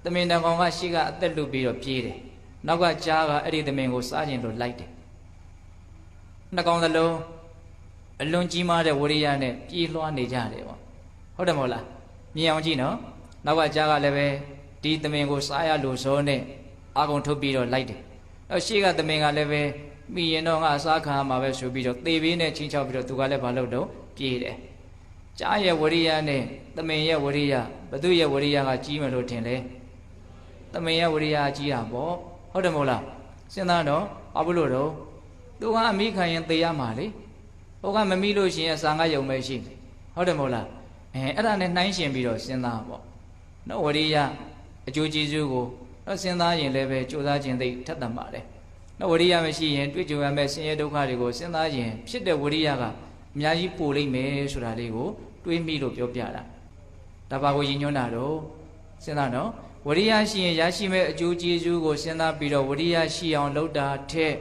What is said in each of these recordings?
သမင်တကောင်ကရှိကအသက်လွတ်ပြီးတော့ပြေးတယ်နောက်ကကြားကအဲ့ဒီသမင်ကိုစားခြင်းလို့လိုက်တယ်နှစ်ကောင်သလုံးအလွန်ကြီးမားတဲ့ဝရိယနဲ့ပြေးလွှားနေကြတယ်ပေါ့ဟုတ်တယ်မဟုတ်လားမြင်အောင်ကြည့်နော်နောက်ကကြားကလည်းပဲဒီသမင်ကိုစားရလို့ဆိုနဲ့အာကုန်ထုတ်ပြီးတော့လိုက်တယ်အဲ့ရှိကသမင်ကလည်းပဲမိရင်တော့ငါအစားခံမှာပဲဆိုပြီးတော့သေပေးနဲ့ချင်းချောက်ပြီးတော့သူကလည်းဘာလုပ်တော့ပြေးတယ်ကြားရဲ့ဝရိယနဲ့သမင်ရဲ့ဝရိယဘသူရဲ့ဝရိယကကြီးမယ်လို့ထင်လဲသမင်ရဲ့ဝရိယကြီးတာပေါ့ဟုတ်တယ်မဟုတ်လားစဉ်းစားတော့ဘာဖြစ်လို့တော့သူကအမိခံရင်သေရမှာလေဟိုကမမိလို့ရှိရင်အစာငါယုံပဲရှိတယ်ဟုတ်တယ်မဟုတ်လားအဲ့ဒါနဲ့နှိုင်းရှင်ပြီးတော့စဉ်းစားပေါ့နော်ဝရိယအကျိုးကျေးဇူးကိုတော့စဉ်းစားရင်လည်းပဲကြိုးစားခြင်းသိထက်သန်ပါတယ်နော်ဝရိယမရှိရင်တွေ့ကြုံရမယ့်ဆင်းရဲဒုက္ခတွေကိုစဉ်းစားရင်ဖြစ်တဲ့ဝရိယကအများကြီးပိုလိမ့်မယ်ဆိုတာလေးကိုတွေးမိလို့ပြောပြတာဒါပါကိုရည်ညွှန်းတာတော့စဉ်းစားနော်ဝရိယရှိရင်ရရှိမဲ့အကျိုးကျေးဇူးကိုစဉ်းစားပြီးတော့ဝရိယရှိအောင်လုပ်တာထက်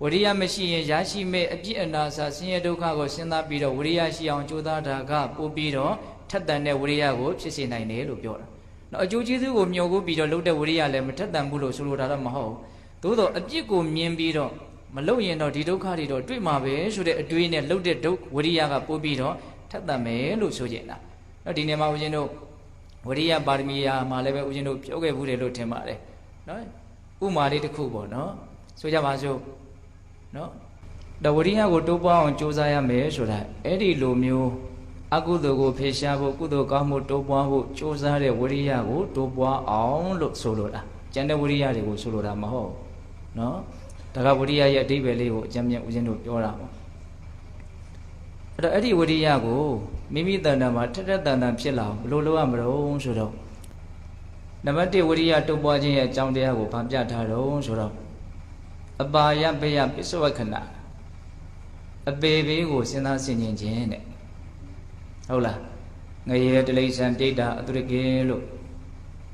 ဝရိယမရှိရင်ရရှိမဲ့အပြစ်အနာစာဆင်းရဲဒုက္ခကိုစဉ်းစားပြီးတော့ဝရိယရှိအောင်ကြိုးစားတာကပို့ပြီးတော့ထက်သန်တဲ့ဝရိယကိုဖြစ်စေနိုင်တယ်လို့ပြောတာနော်အကျိုးကျေးဇူးကိုမျှော်ကိုပြီးတော့လုပ်တဲ့ဝရိယလည်းမထက်သန်ဘူးလို့ဆိုလိုတာတော့မဟုတ်ဘူးသို့တော့အပြစ်ကိုမြင်ပြီးတော့မလုပ်ရင်တော့ဒီဒုက္ခတွေတော့တွေ့မှာပဲဆိုတဲ့အတွေးနဲ့လုပ်တဲ့ဝရိယကပို့ပြီးတော့ထက်သန်မယ်လို့ဆိုချင်တာနော်ဒီနေ့မှာဦးဇင်းတို့ဝရိယပါရမီယာမှာလည်းပဲဦးဇင်းတို့ပြောခဲ့ဘူးတယ်လို့ထင်ပါတယ်နော်ဥမာလေးတစ်ခုပေါ့နော်ဆိုကြပါစို့နော်တဝရိယကိုတိုးပွားအောင်ကြိုးစားရမယ်ဆိုတာအဲ့ဒီလိုမျိုးအကုသိုလ်ကိုဖေရှားဖို့ကုသိုလ်ကောင်းမှုတိုးပွားဖို့ကြိုးစားတဲ့ဝရိယကိုတိုးပွားအောင်လို့ဆိုလိုတာကျန်တဲ့ဝရိယတွေကိုဆိုလိုတာမဟုတ်နော်ဒါကဝရိယရဲ့အဓိပ္ပာယ်လေးကိုအကျဉ်းမြတ်ဦးဇင်းတို့ပြောတာပေါ့အဲ့တော့အဲ့ဒီဝရိယကိုမိမိတဏ္ဍာမှာထက်ထက်တန်တန်ဖြစ်လာအောင်ဘယ်လိုလုပ်ရမလို့ဆိုတော့နံပါတ်1ဝရိယတိုးပွားခြင်းရဲ့အကြောင်းတရားကိုဗာပြထားတော့ဆိုတော့အပါယဘယပစ္စုဝခဏအပေဘေးကိုစဉ်းစားဆင်ခြင်ခြင်းတဲ့ဟုတ်လားငရေတလိษံတိတ်တာအတုရကေလို့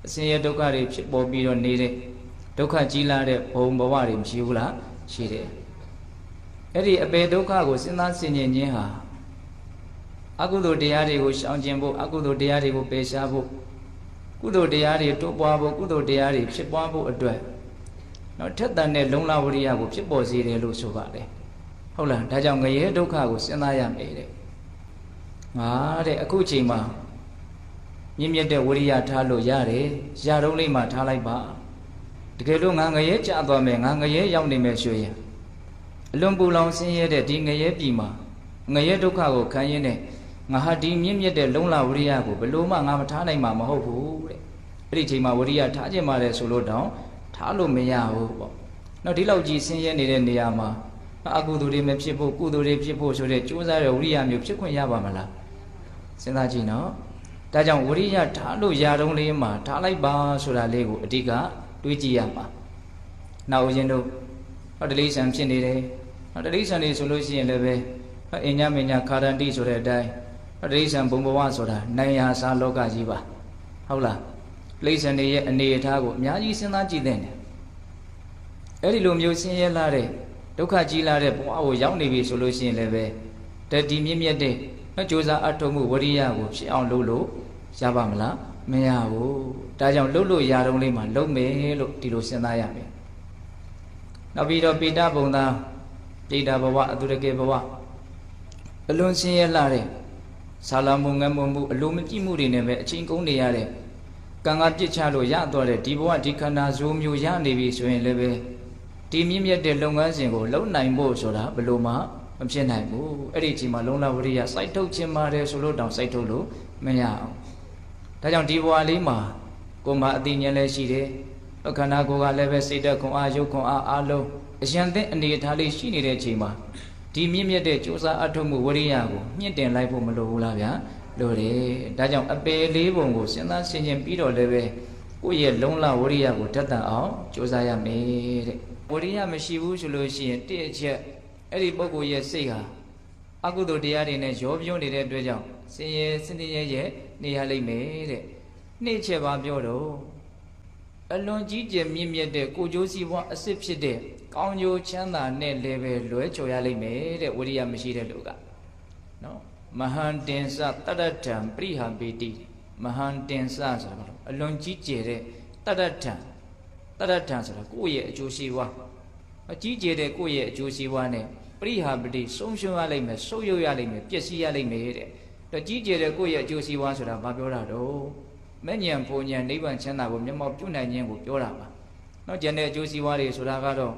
အစင်ရဒုက္ခတွေဖြစ်ပေါ်ပြီးတော့နေတဲ့ဒုက္ခကြီးလာတဲ့ဘုံဘဝတွေမရှိဘူးလားရှိတယ်အဲ့ဒီအပေဒုက္ခကိုစဉ်းစားဆင်ခြင်ခြင်းဟာအကုသိုလ်တရားတွေကိုရှောင်ကျဉ်ဖို့အကုသိုလ်တရားတွေကိုပယ်ရှားဖို့ကုသိုလ်တရားတွေတိုးပွားဖို့ကုသိုလ်တရားတွေဖြစ်ပွားဖို့အတွက်နော်ထက်သန်တဲ့လုံလဝရိယကိုဖြစ်ပေါ်စေတယ်လို့ဆိုပါတယ်ဟုတ်လားဒါကြောင့်ငရေဒုက္ခကိုစဉ်းစားရမယ်တဲ့ငါတဲ့အခုချိန်မှာမြင့်မြတ်တဲ့ဝရိယထားလို့ရတယ်ရတုံးလေးမှထားလိုက်ပါတကယ်လို့ငါငရေကြသွားမယ်ငါငရေရောက်နေမယ်ဆိုရင်အလွန်ပူလောင်ဆင်းရဲတဲ့ဒီငရေပြည်မှာငရေဒုက္ခကိုခံရင်းနဲ့ငါဟာဒီမြင့်မြတ်တဲ့လုံလဝရိယကိုဘယ်လို့မှငါမထားနိုင်မှာမဟုတ်ဘူးတဲ့အဲ့ဒီချိန်မှာဝရိယထားခြင်းပါတယ်ဆိုလို့တောင်ထားလို့မရဘူးပေါ့နော်ဒီလောက်ကြီးဆင်းရဲနေတဲ့နေရာမှာအကုသိုလ်တွေမဖြစ်ဖို့ကုသိုလ်တွေဖြစ်ဖို့ဆိုတဲ့ကြိုးစားတဲ့ဝိရိယမျိုးဖြစ်ခွင့်ရပါမလားစဉ်းစားကြည့်နော်ဒါကြောင့်ဝိရိယထားလို့ရတုံးလေးမှာထားလိုက်ပါဆိုတာလေးကိုအဓိကတွေးကြည့်ရမှာနောက်ဦးဇင်းတို့ဟောတလိษံဖြစ်နေတယ်ဟောတလိษံနေဆိုလို့ရှိရင်လည်းပဲအညမညခါရန္တိဆိုတဲ့အတိုင်းဟောတလိษံဘုံဘဝဆိုတာနိုင်ရာစားလောကကြီးပါဟုတ်လားတလိษံတွေရဲ့အနေအထားကိုအများကြီးစဉ်းစားကြည့်သင့်တယ်အဲ့ဒီလိုမျိုးဆင်းရဲလာတဲ့ဒုက္ခကြီးလာတဲ့ဘဝကိုရောက်နေပြီဆိုလို့ရှိရင်လည်းပဲတတိမြင့်မြတ်တဲ့ကြိုးစားအထောက်မှုဝရိယကိုဖြစ်အောင်လုပ်လို့ရပါမလားမရဘူးဒါကြောင့်လုပ်လို့ရတုံးလေးမှာလုပ်မယ်လို့ဒီလိုစဉ်းစားရမယ်နောက်ပြီးတော့ပိဋကဘုံသားပိဋကဘဝအတုရကေဘဝအလွန်ဆင်းရဲလာတဲ့ဆာလမုံငတ်မှုအလိုမပြည့်မှုတွေနဲ့ပဲအချိန်ကုန်နေရတဲ့ကံကပြစ်ချလို့ရသွားတဲ့ဒီဘဝဒီခန္ဓာဇိုးမျိုးရနေပြီဆိုရင်လည်းပဲဒီမြင့်မြတ်တဲ့လုပ်ငန်းစဉ်ကိုလုံနိုင်ဖို့ဆိုတာဘယ်လိုမှမဖြစ်နိုင်ဘူးအဲ့ဒီအချိန်မှာလုံလဝရိယစိုက်ထုတ်ခြင်းပါတယ်ဆိုလို့တောင်စိုက်ထုတ်လို့မရအောင်ဒါကြောင့်ဒီဘဝလေးမှာကိုယ်မှာအသိဉာဏ်လည်းရှိတယ်ခန္ဓာကိုယ်ကလည်းပဲစိတ်ဓာတ်ခွန်အားရုပ်ခွန်အားအားလုံးအရန်တဲ့အနေအထားလေးရှိနေတဲ့အချိန်မှာဒီမြင့်မြတ်တဲ့ကြိုးစားအထောက်မှုဝရိယကိုမြင့်တင်လိုက်ဖို့မလိုဘူးလားဗျာလိုတယ်ဒါကြောင့်အပေလေးပုံကိုစဉ်းစားဆင်ခြင်ပြီးတော့လည်းပဲကိုယ့်ရဲ့လုံလဝရိယကိုတတ်တတ်အောင်ကြိုးစားရမယ်တဲ့ဝရိယမရှိဘူးဆိုလို့ရှိရင်တစ်အချက်အဲ့ဒီပုဂ္ဂိုလ်ရဲ့စိတ်ဟာအကုသိုလ်တရားတွေနဲ့ရောပြုံးနေတဲ့အတွက်ကြောင့်ဆင်းရဲစနေရဲ့နေရလိမ့်မယ်တဲ့နှစ်ချက်ပါပြောတော့အလွန်ကြီးကျယ်မြင့်မြတ်တဲ့ကိုကျိုးစီးပွားအစစ်ဖြစ်တဲ့ကောင်းကျိုးချမ်းသာနဲ့လည်းပဲလွဲချော်ရလိမ့်မယ်တဲ့ဝရိယမရှိတဲ့လူကနော်မဟန်တင်စတတ္တံပရိဟံပေတိမဟန်တင်စဆိုတာအလွန်ကြီးကျယ်တဲ့ တတ္တထံဆိုတာကိုယ့်ရဲ့အကျိုးရှိပွားအကြီးကျယ်တဲ့ကိုယ့်ရဲ့အကျိုးရှိပွားနဲ့ပရိဟာပတိဆုံးရှုံးရလိမ့်မယ်ဆုတ်ယုတ်ရလိမ့်မယ်ပျက်စီးရလိမ့်မယ်တဲ့တော့ကြီးကျယ်တဲ့ကိုယ့်ရဲ့အကျိုးရှိပွားဆိုတာဘာပြောတာတော့မဲ့ဉဏ်ဘုံဉဏ်နိဗ္ဗာန်ချမ်းသာကိုမျက်မှောက်ပြုနိုင်ခြင်းကိုပြောတာပါနော်ကျန်တဲ့အကျိုးရှိပွားတွေဆိုတာကတော့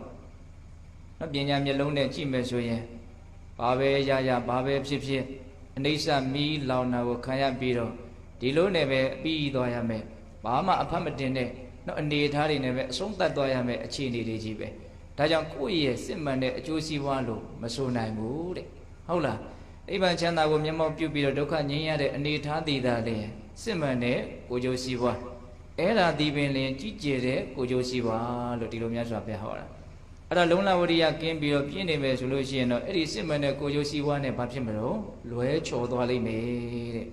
နော်ပညာမျက်လုံးနဲ့ကြည့်မယ်ဆိုရင်ဘာပဲရဘာပဲဖြစ်ဖြစ်အနိစ္စမီးလောင်တာကိုခံရပြီးတော့ဒီလိုနဲ့ပဲအပြီးသွားရမယ်ဘာမှအဖတ်မတင်တဲ့နော်အနေထားတွေနဲ့ပဲအဆုံးသတ်သွားရမယ်အခြေအနေတွေကြီးပဲဒါကြောင့်ကိုယ့်ရဲ့စစ်မှန်တဲ့အကျိုးစီးပွားလို့မဆိုနိုင်ဘူးတဲ့ဟုတ်လားနိဗ္ဗာန်ချမ်းသာကိုမျက်မှောက်ပြုပြီးတော့ဒုက္ခငြိမ်းရတဲ့အနေထားတည်တာလေစစ်မှန်တဲ့ကိုယ်ကျိုးစီးပွားအဲ့ဒါဒီပင်လင်ကြီးကျယ်တဲ့ကိုယ်ကျိုးစီးပွားလို့ဒီလိုများစွာပြဟောတာအဲ့ဒါလုံးလဝရိယကင်းပြီးတော့ပြင်းနေမယ်ဆိုလို့ရှိရင်တော့အဲ့ဒီစစ်မှန်တဲ့ကိုယ်ကျိုးစီးပွားနဲ့ဘာဖြစ်မလို့လွဲချော်သွားလိမ့်မယ်တဲ့